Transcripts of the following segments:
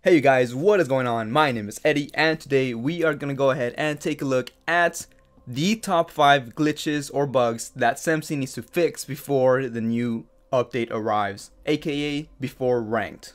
Hey you guys, what is going on? My name is Eddie, and today we are going to go ahead and take a look at the top 5 glitches or bugs that SEMC needs to fix before the new update arrives, aka before ranked.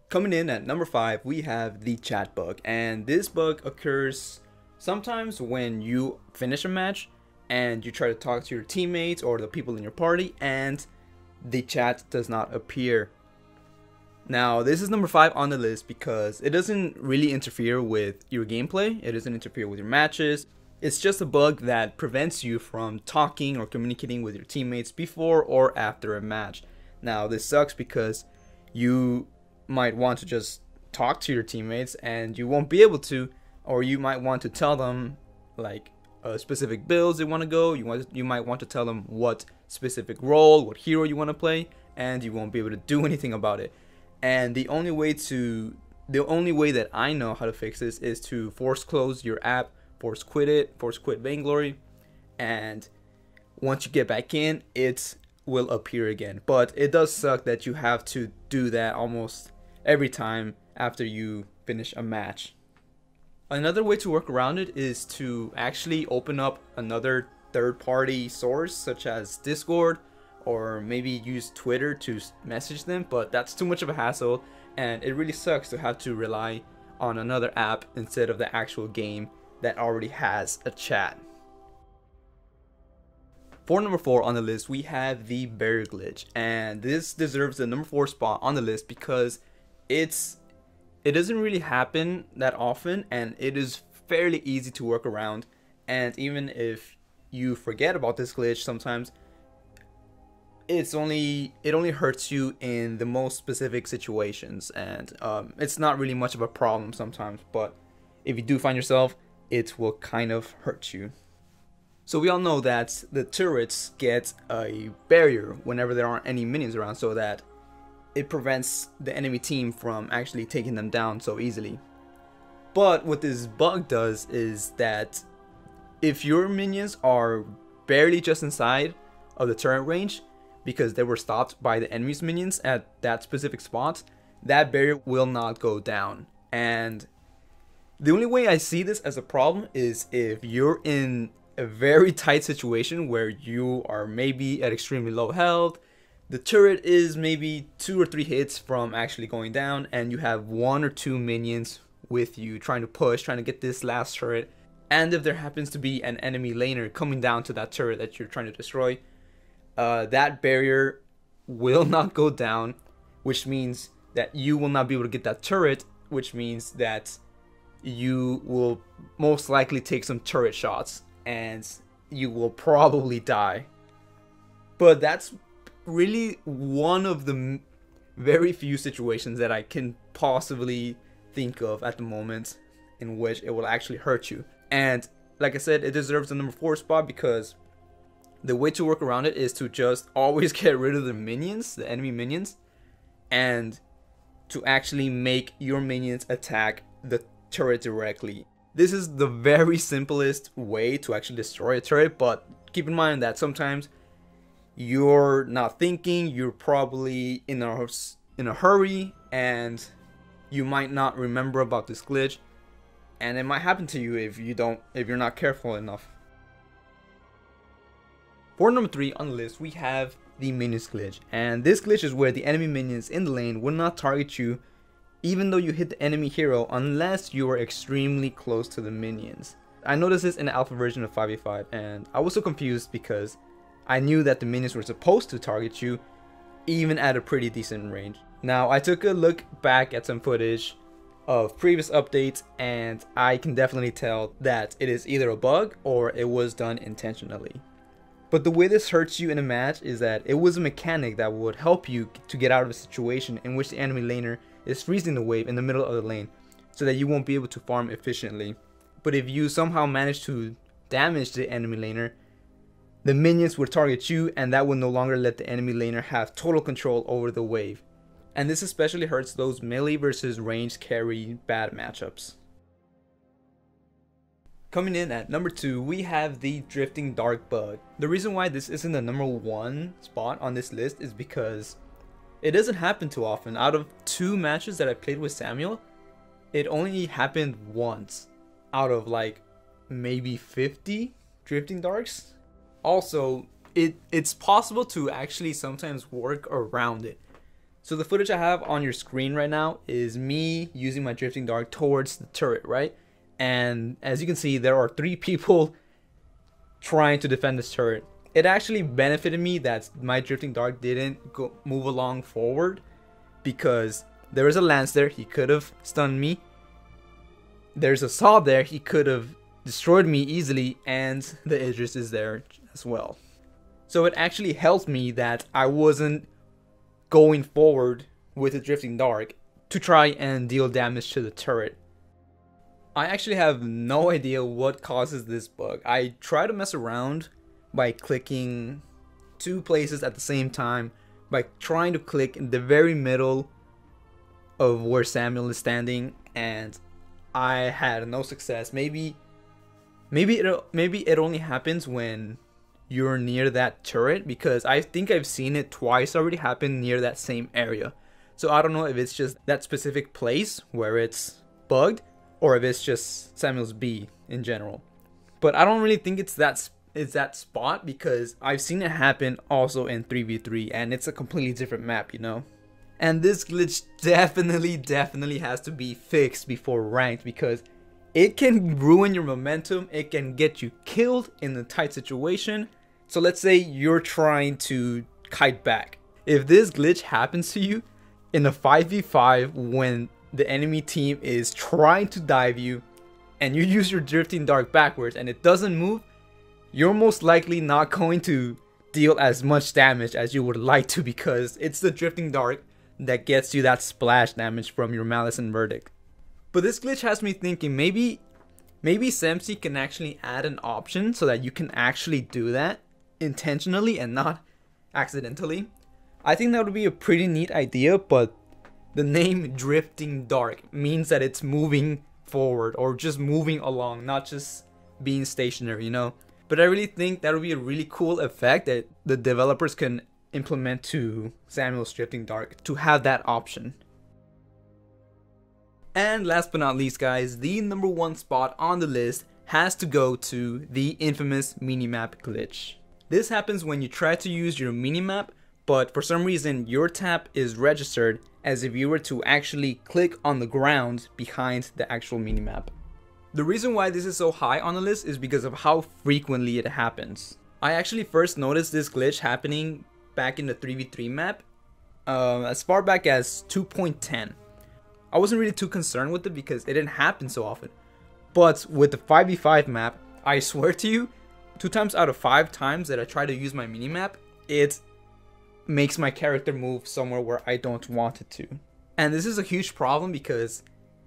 Coming in at number 5, we have the chat bug, and this bug occurs sometimes when you finish a match and you try to talk to your teammates or the people in your party and the chat does not appear. Now, this is number 5 on the list because it doesn't really interfere with your gameplay, it doesn't interfere with your matches. It's just a bug that prevents you from talking or communicating with your teammates before or after a match. Now, this sucks because you might want to just talk to your teammates and you won't be able to, or you might want to tell them like specific builds they want to go. You might want to tell them what specific role, what hero you want to play, and you won't be able to do anything about it. And the only way that I know how to fix this is to force close your app, force quit Vainglory, and once you get back in, it will appear again. But it does suck that you have to do that almost every time after you finish a match. Another way to work around it is to actually open up another third-party source such as Discord, or maybe use Twitter to message them, but that's too much of a hassle and it really sucks to have to rely on another app instead of the actual game that already has a chat. For number 4 on the list, we have the barrier glitch, and this deserves the number 4 spot on the list because it doesn't really happen that often and it is fairly easy to work around. And even if you forget about this glitch, sometimes it only hurts you in the most specific situations, and it's not really much of a problem sometimes, but if you do find yourself, it will kind of hurt you. So we all know that the turrets get a barrier whenever there aren't any minions around, so that it prevents the enemy team from actually taking them down so easily. But what this bug does is that if your minions are barely just inside of the turret range, because they were stopped by the enemy's minions at that specific spot, that barrier will not go down. And the only way I see this as a problem is if you're in a very tight situation where you are maybe at extremely low health, the turret is maybe 2 or 3 hits from actually going down, and you have 1 or 2 minions with you trying to get this last turret, and if there happens to be an enemy laner coming down to that turret that you're trying to destroy, that barrier will not go down, which means that you will not be able to get that turret, which means that you will most likely take some turret shots and you will probably die. But that's really one of the very few situations that I can possibly think of at the moment in which it will actually hurt you. And like I said, it deserves the number 4 spot because the way to work around it is to just always get rid of the minions, the enemy minions, and to actually make your minions attack the turret directly. This is the very simplest way to actually destroy a turret, but keep in mind that sometimes you're not thinking, you're probably in a hurry, and you might not remember about this glitch, and it might happen to you if you're not careful enough. For number 3 on the list, we have the minions glitch, and this glitch is where the enemy minions in the lane will not target you even though you hit the enemy hero unless you are extremely close to the minions. I noticed this in the alpha version of 5v5 and I was so confused because I knew that the minions were supposed to target you even at a pretty decent range. Now, I took a look back at some footage of previous updates and I can definitely tell that it is either a bug or it was done intentionally. But the way this hurts you in a match is that it was a mechanic that would help you to get out of a situation in which the enemy laner is freezing the wave in the middle of the lane so that you won't be able to farm efficiently. But if you somehow manage to damage the enemy laner, the minions would target you and that would no longer let the enemy laner have total control over the wave. And this especially hurts those melee versus ranged carry bad matchups. Coming in at number 2, we have the Drifting Dark bug. The reason why this isn't the number 1 spot on this list is because it doesn't happen too often. Out of 2 matches that I played with Samuel, it only happened once out of like maybe 50 Drifting Darks. Also, it's possible to actually sometimes work around it. So the footage I have on your screen right now is me using my Drifting Dark towards the turret, right? And as you can see, there are 3 people trying to defend this turret. It actually benefited me that my Drifting Dark didn't move along forward, because there is a lance there, he could have stunned me. There's a saw there, he could have destroyed me easily, and the Eddiiiee is there as well. So it actually helped me that I wasn't going forward with the Drifting Dark to try and deal damage to the turret. I actually have no idea what causes this bug. I try to mess around by clicking 2 places at the same time, by trying to click in the very middle of where Samuel is standing, and I had no success. Maybe it only happens when you're near that turret, because I think I've seen it twice already happen near that same area. So I don't know if it's just that specific place where it's bugged, or if it's just Samuel's B in general. But I don't really think it's that spot, because I've seen it happen also in 3v3, and it's a completely different map, you know. And this glitch definitely has to be fixed before ranked, because it can ruin your momentum, it can get you killed in a tight situation. So let's say you're trying to kite back. If this glitch happens to you in a 5v5 when the enemy team is trying to dive you, and you use your Drifting Dark backwards and it doesn't move, you're most likely not going to deal as much damage as you would like to, because it's the Drifting Dark that gets you that splash damage from your Malice and Verdict. But this glitch has me thinking maybe SEMC can actually add an option so that you can actually do that intentionally and not accidentally. I think that would be a pretty neat idea, but the name Drifting Dark means that it's moving forward or just moving along, not just being stationary, you know. But I really think that would be a really cool effect that the developers can implement to Samuel's Drifting Dark, to have that option. And last but not least, guys, the number 1 spot on the list has to go to the infamous Minimap glitch. This happens when you try to use your minimap, but for some reason your tap is registered as if you were to actually click on the ground behind the actual minimap. The reason why this is so high on the list is because of how frequently it happens. I actually first noticed this glitch happening back in the 3v3 map, as far back as 2.10. I wasn't really too concerned with it because it didn't happen so often. But with the 5v5 map, I swear to you, 2 times out of 5 times that I try to use my minimap, it makes my character move somewhere where I don't want it to. And this is a huge problem because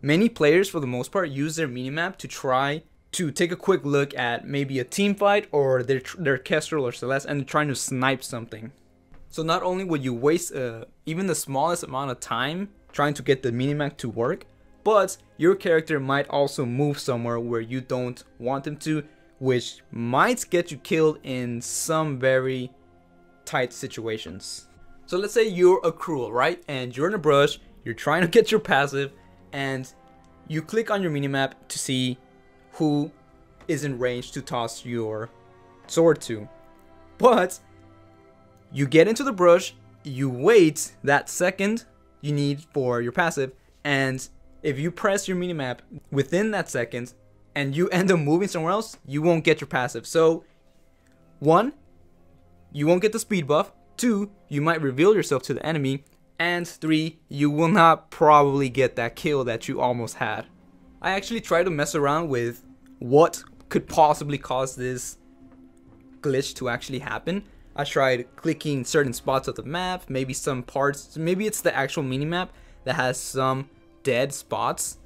many players, for the most part, use their minimap to try to take a quick look at maybe a team fight or their Kestrel or Celeste, and they're trying to snipe something. So not only would you waste even the smallest amount of time trying to get the minimap to work, but your character might also move somewhere where you don't want him to, which might get you killed in some very tight situations. So let's say you're a cruel, right? And you're in a brush, you're trying to get your passive, and you click on your minimap to see who is in range to toss your sword to. But you get into the brush, you wait that second you need for your passive, and if you press your minimap within that second and you end up moving somewhere else, you won't get your passive. So 1, you won't get the speed buff, 2, you might reveal yourself to the enemy, and 3, you will not probably get that kill that you almost had. I actually tried to mess around with what could possibly cause this glitch to actually happen. I tried clicking certain spots of the map, maybe some parts, maybe it's the actual minimap that has some dead spots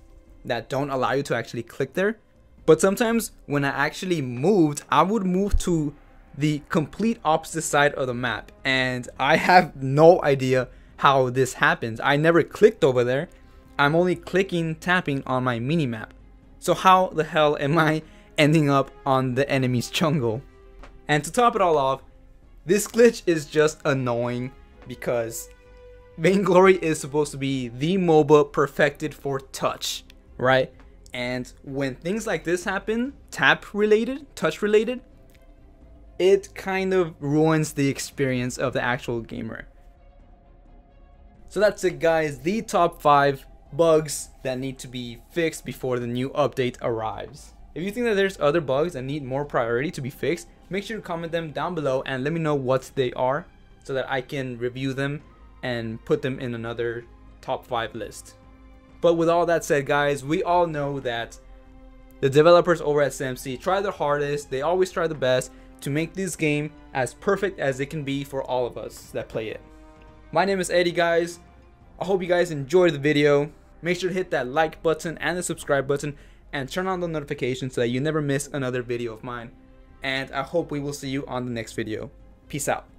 that don't allow you to actually click there. But sometimes when I actually moved, I would move to the complete opposite side of the map, and I have no idea how this happens. I never clicked over there. I'm only tapping on my minimap. So how the hell am I ending up on the enemy's jungle. And to top it all off, this glitch is just annoying because Vainglory is supposed to be the MOBA perfected for touch, right? And when things like this happen, touch related, it kind of ruins the experience of the actual gamer. So that's it, guys, the top 5 bugs that need to be fixed before the new update arrives. If you think that there's other bugs that need more priority to be fixed, make sure to comment them down below and let me know what they are so that I can review them and put them in another top 5 list. But with all that said, guys, we all know that the developers over at SEMC try their hardest, they always try the best to make this game as perfect as it can be for all of us that play it. My name is Eddiiiee, guys. I hope you guys enjoyed the video. Make sure to hit that like button and the subscribe button and turn on the notifications so that you never miss another video of mine. And I hope we will see you on the next video. Peace out.